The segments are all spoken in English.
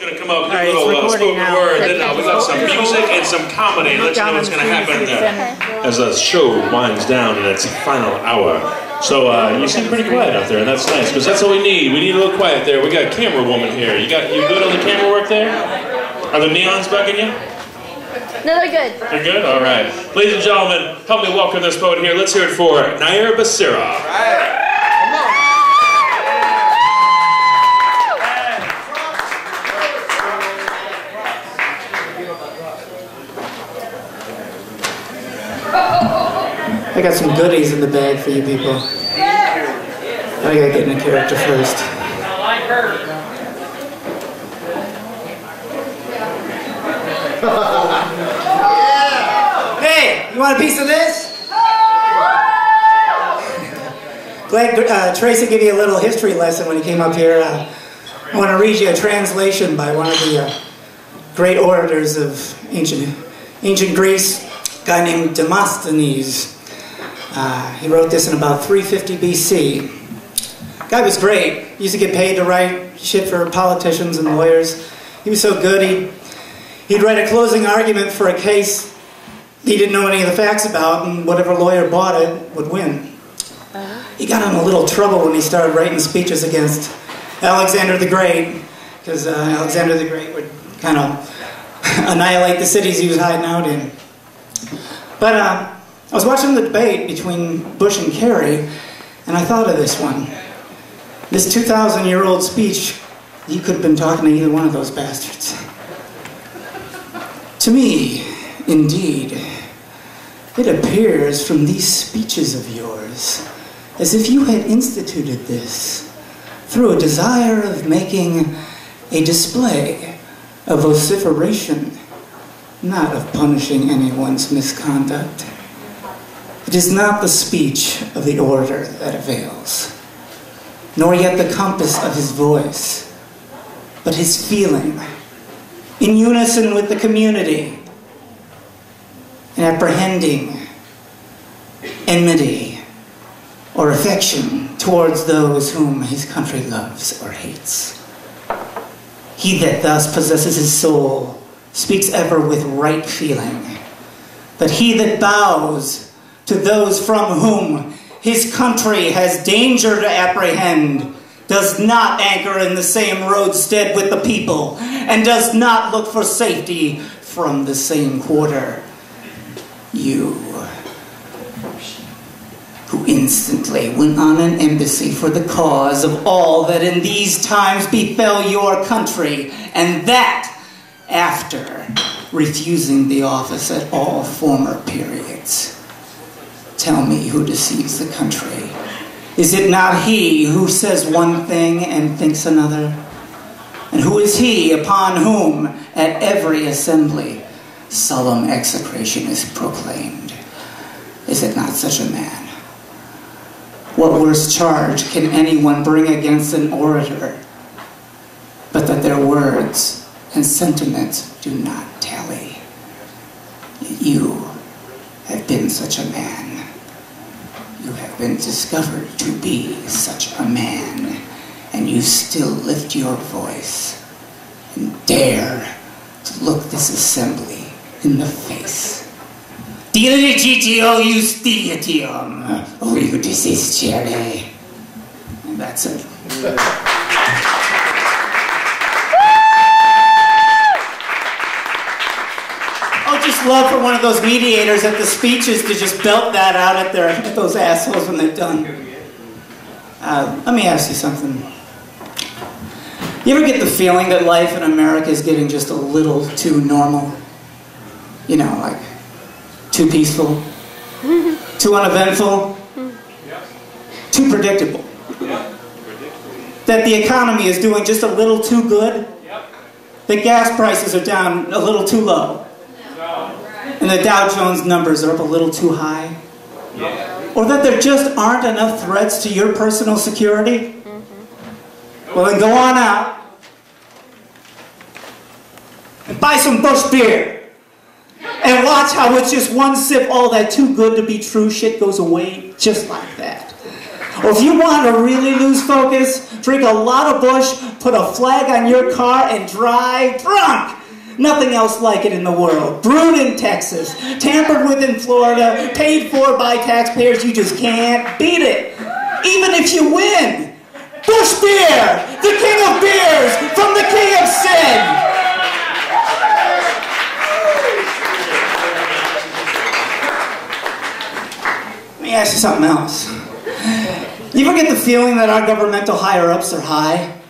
Gonna come out with a little spoken word, then we got some music and some comedy. Let you know what's gonna happen as the show winds down in its final hour. So you seem pretty quiet out there, and that's nice, because that's what we need. We need a little quiet there. We got a camera woman here. You good on the camera work there? Are the neons bugging you? No, they're good. They're good? All right. Ladies and gentlemen, help me welcome this poet here. Let's hear it for Nair Basira. I got some goodies in the bag for you people. I gotta get in a character first. I like her. Hey, you want a piece of this? Glad Tracy gave you a little history lesson when he came up here. I want to read you a translation by one of the great orators of ancient Greece, a guy named Demosthenes. He wrote this in about 350 BC. Guy was great. He used to get paid to write shit for politicians and lawyers. He was so good, he'd write a closing argument for a case he didn't know any of the facts about, and whatever lawyer bought it would win. He got in a little trouble when he started writing speeches against Alexander the Great, because Alexander the Great would kind of annihilate the cities he was hiding out in. But I was watching the debate between Bush and Kerry, and I thought of this one. This 2,000-year-old speech, you could have been talking to either one of those bastards. To me, indeed, it appears from these speeches of yours as if you had instituted this through a desire of making a display of vociferation, not of punishing anyone's misconduct. It is not the speech of the orator that avails, nor yet the compass of his voice, but his feeling, in unison with the community, and apprehending enmity or affection towards those whom his country loves or hates. He that thus possesses his soul speaks ever with right feeling, but he that bows to those from whom his country has danger to apprehend does not anchor in the same roadstead with the people, and does not look for safety from the same quarter. You, who instantly went on an embassy for the cause of all that in these times befell your country, and that after refusing the office at all former periods. Tell me who deceives the country. Is it not he who says one thing and thinks another? And who is he upon whom at every assembly solemn execration is proclaimed? Is it not such a man? What worse charge can anyone bring against an orator but that their words and sentiments do not tally? You have been such a man. You have been discovered to be such a man, and you still lift your voice and dare to look this assembly in the face. Diligitio justitium, reudicere. And that's it. Just love for one of those mediators at the speeches to just belt that out at those assholes when they're done. Let me ask you something. You ever get the feeling that life in America is getting just a little too normal? You know, like too peaceful, too uneventful, too predictable. That the economy is doing just a little too good, that gas prices are down a little too low, and the Dow Jones numbers are up a little too high? Or that there just aren't enough threats to your personal security? Well, then go on out and buy some Bush beer and watch how with just one sip all that too good to be true shit goes away just like that. Or if you want to really lose focus, drink a lot of Bush, put a flag on your car, and drive drunk. Nothing else like it in the world. Brewed in Texas, tampered with in Florida, paid for by taxpayers. You just can't beat it. Even if you win. Bush Beer, the king of beers, from the king of sin. Let me ask you something else. You ever get the feeling that our governmental higher-ups are high?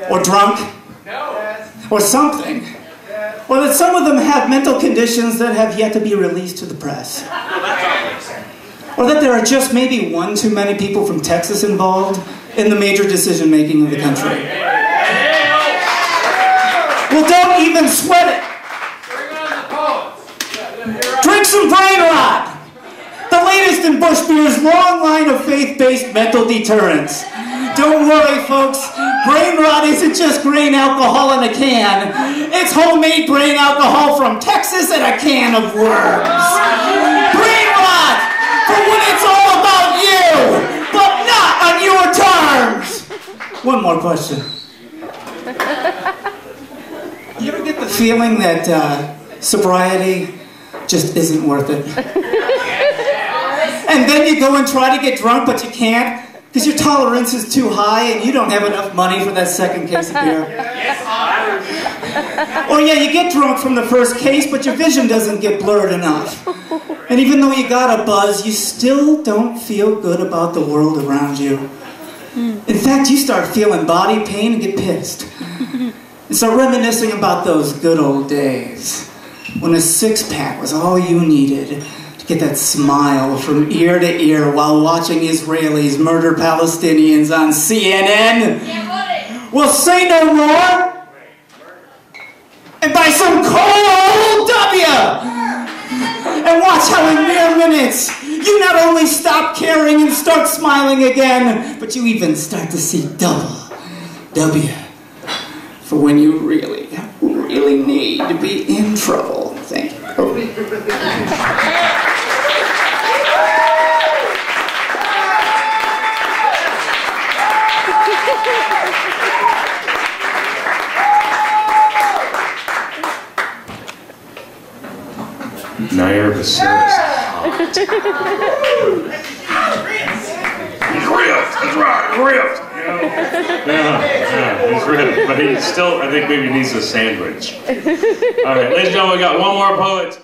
Or drunk? Or something? Or that some of them have mental conditions that have yet to be released to the press? Or that there are just maybe one too many people from Texas involved in the major decision-making of the country? Well, don't even sweat it. Drink some brain rot. The latest in Bush Beer's long line of faith-based mental deterrents. Don't worry, folks. Brain rot isn't just grain alcohol in a can. It's homemade grain alcohol from Texas and a can of worms. Brain rot for when it's all about you, but not on your terms. One more question. You ever get the feeling that sobriety just isn't worth it? And then you go and try to get drunk, but you can't because your tolerance is too high and you don't have enough money for that second case of beer. Or yeah, you get drunk from the first case, but your vision doesn't get blurred enough. And even though you got a buzz, you still don't feel good about the world around you. In fact, you start feeling body pain and get pissed. And start reminiscing about those good old days when a six-pack was all you needed. Get that smile from ear to ear while watching Israelis murder Palestinians on CNN. Well, say no more. And buy some cold Dubya. And watch how in mere minutes you not only stop caring and start smiling again, but you even start to see double Dubya for when you really, really need to be in trouble. Thank you. Nair Bassist. He's ripped. He's right. Ripped. You know? Yeah, he's ripped. But he still, I think, maybe needs a sandwich. All right, ladies and gentlemen, we got one more poet.